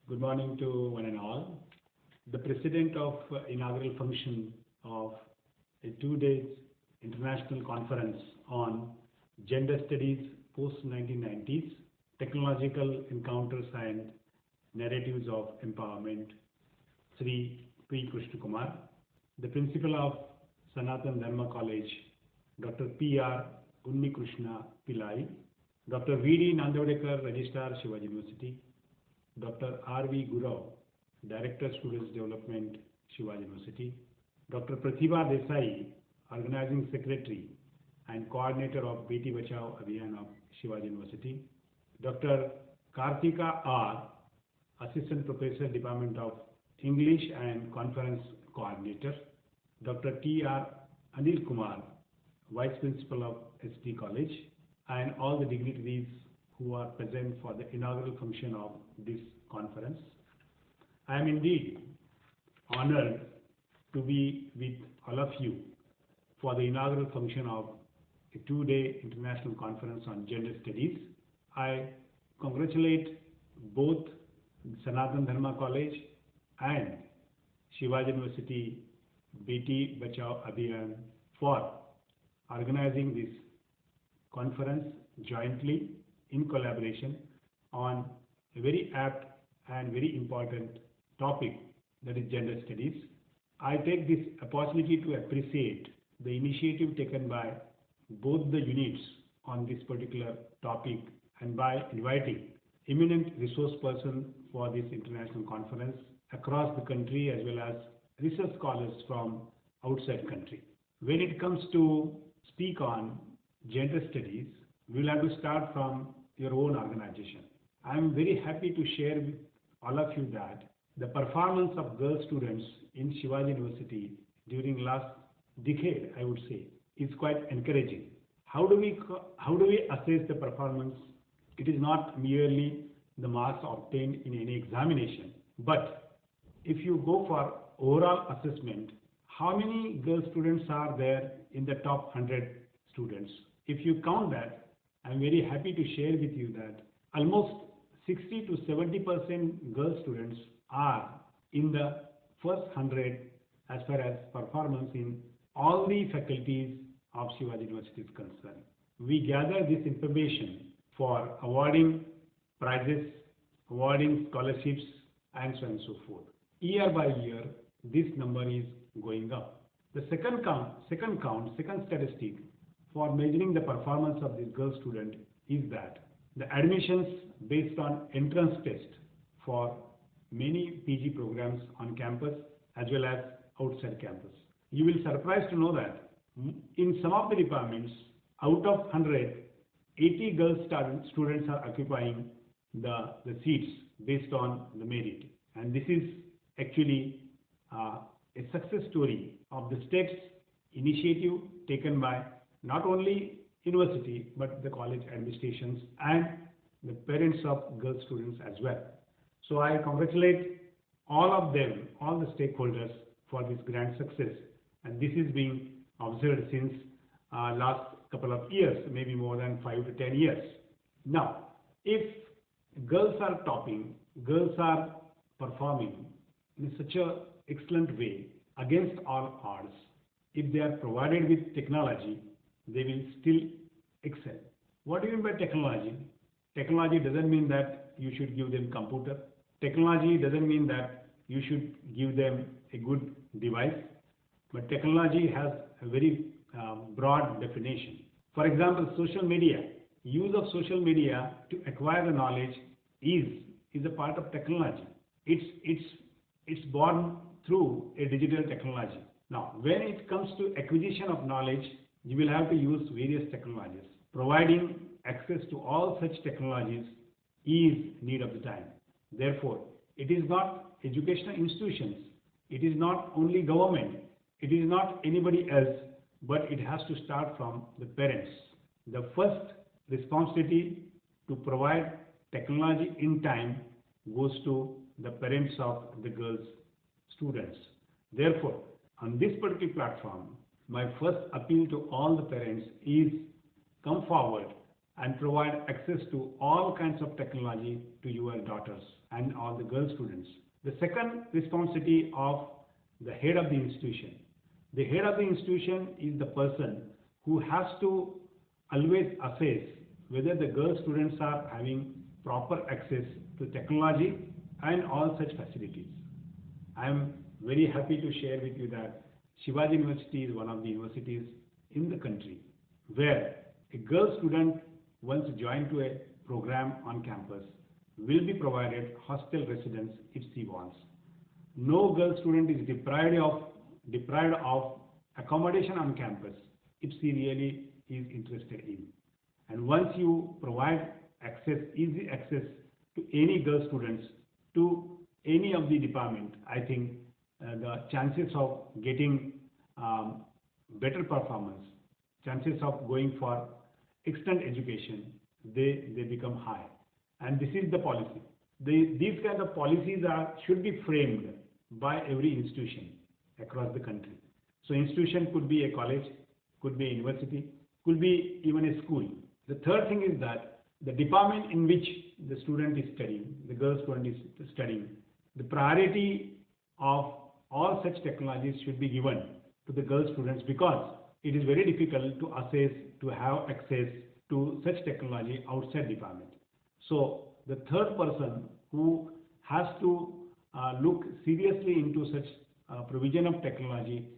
Good morning to one and all. The president of inaugural function of a 2 days international conference on gender studies post 1990s, technological encounters and narratives of empowerment, Sri P. Krishna Kumar, the principal of Sanatan Dharma College, Dr. P.R. Unni Krishna Pillai, Dr. V.D. Nandavadekar, Registrar, Shivaji University, Dr. R.V. Gurau, Director Students Development, Shivaji University, Dr. Pratibha Desai, Organizing Secretary and Coordinator of Beti Bachao Abhiyan of Shivaji University, Dr. Kartika R., Assistant Professor, Department of English and Conference Coordinator, Dr. T.R. Anil Kumar, Vice Principal of SD College, and all the dignitaries who are present for the inaugural function of this conference. I am indeed honored to be with all of you for the inaugural function of a 2-day international conference on gender studies. I congratulate both Sanatan Dharma College and Shivaji University Beti Bachao Abhiyan for organizing this conference jointly in collaboration on a very apt and very important topic, that is gender studies. I take this opportunity to appreciate the initiative taken by both the units on this particular topic and by inviting eminent resource person for this international conference across the country as well as research scholars from outside country. When it comes to speak on gender studies, we will have to start from your own organization. I am very happy to share with all of you that the performance of girl students in Shivaji University during last decade, I would say, is quite encouraging. How do we assess the performance? It is not merely the marks obtained in any examination, but if you go for overall assessment, how many girl students are there in the top 100 students? If you count that, I am very happy to share with you that almost 60 to 70% girl students are in the first 100 as far as performance in all the faculties of Shivaji University is concerned. We gather this information for awarding prizes, awarding scholarships, and so on and so forth. Year by year, this number is going up. The second statistic for measuring the performance of this girl student is that the admissions based on entrance test for many PG programs on campus as well as outside campus. You will be surprised to know that in some of the departments, out of 100, 80 girl students are occupying the seats based on the merit. And this is actually a success story of the state's initiative taken by not only university but the college administrations and the parents of girl students as well. So I congratulate all of them, all the stakeholders for this grand success, and this is being observed since last couple of years, maybe more than 5 to 10 years. Now, if girls are topping, girls are performing in such an excellent way against all odds, if they are provided with technology, they will still excel. What do you mean by technology? Technology doesn't mean that you should give them computer. Technology doesn't mean that you should give them a good device. But technology has a very broad definition. For example, social media. Use of social media to acquire the knowledge is a part of technology. It's born through a digital technology. Now, when it comes to acquisition of knowledge, you will have to use various technologies. Providing access to all such technologies is need of the time. Therefore, it is not educational institutions, it is not only government, it is not anybody else, but it has to start from the parents. The first responsibility to provide technology in time goes to the parents of the girls students. Therefore, on this particular platform, my first appeal to all the parents is come forward and provide access to all kinds of technology to your daughters. and all the girl students. The second responsibility of the head of the institution. The head of the institution is the person who has to always assess whether the girl students are having proper access to technology and all such facilities. I am very happy to share with you that Shivaji University is one of the universities in the country where a girl student, once joined to a program on campus, will be provided hostel residence if she wants. No girl student is deprived of accommodation on campus if she really is interested in. And once you provide easy access to any girl students to any of the department, I think the chances of getting better performance, chances of going for extant education, they become high. And this is the policy. These kind of policies should be framed by every institution across the country. So institution could be a college, could be a university, could be even a school. The third thing is that the department in which the student is studying, the girl student is studying, the priority of all such technologies should be given to the girl students, because it is very difficult to assess, to have access to such technology outside department. So the third person who has to look seriously into such provision of technology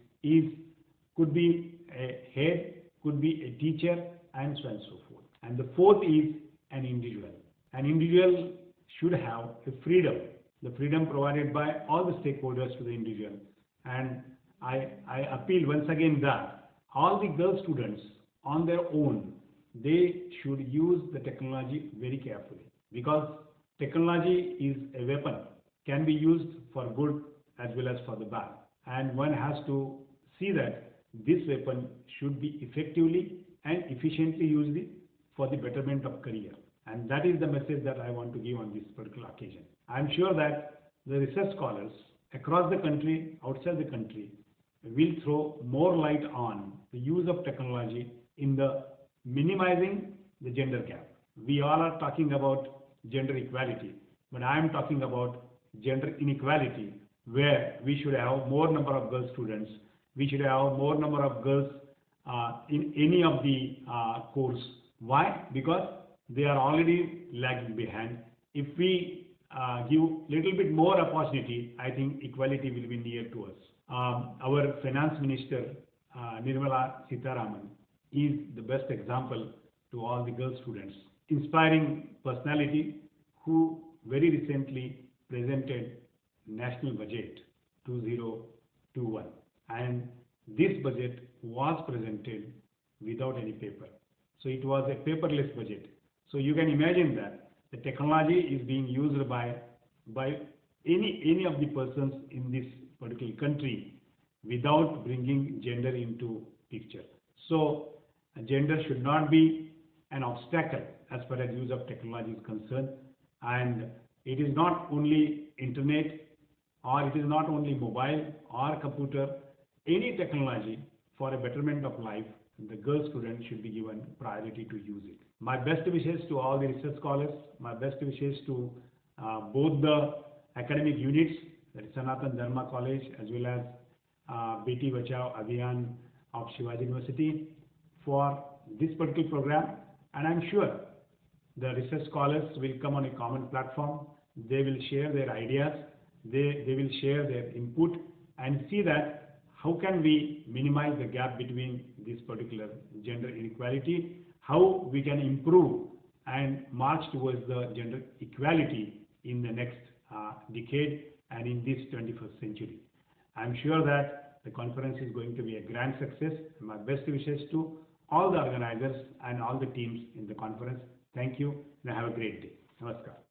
could be a head, could be a teacher, and so on and so forth. And the fourth is an individual. An individual should have the freedom provided by all the stakeholders to the individual. And I appeal once again that all the girl students on their own, they should use the technology very carefully, because technology is a weapon, can be used for good as well as for the bad. And one has to see that this weapon should be effectively and efficiently used for the betterment of career. And that is the message that I want to give on this particular occasion. I am sure that the research scholars across the country, outside the country, will throw more light on the use of technology in the minimizing the gender gap. We all are talking about gender equality, but I am talking about gender inequality, where we should have more number of girl students, we should have more number of girls in any of the course. Why? Because they are already lagging behind. If we give little bit more opportunity, I think equality will be near to us. Our finance minister, Nirmala Sitharaman, is the best example to all the girl students. Inspiring personality who very recently presented National Budget 2021. And this budget was presented without any paper. So it was a paperless budget. So you can imagine that the technology is being used by any of the persons in this particular country without bringing gender into picture. So gender should not be an obstacle as far as use of technology is concerned. And it is not only internet, or it is not only mobile or computer, any technology for a betterment of life, the girl student should be given priority to use it. My best wishes to all the research scholars, my best wishes to both the academic units, that is Sanatan Dharma College as well as Beti Bachao Abhiyan of Shivaji University for this particular program. And I'm sure the research scholars will come on a common platform. They will share their ideas, they will share their input and see that how can we minimize the gap between this particular gender inequality, how we can improve and march towards the gender equality in the next decade and in this 21st century. I'm sure that the conference is going to be a grand success. My best wishes to all the organizers and all the teams in the conference. Thank you and have a great day. Namaskar.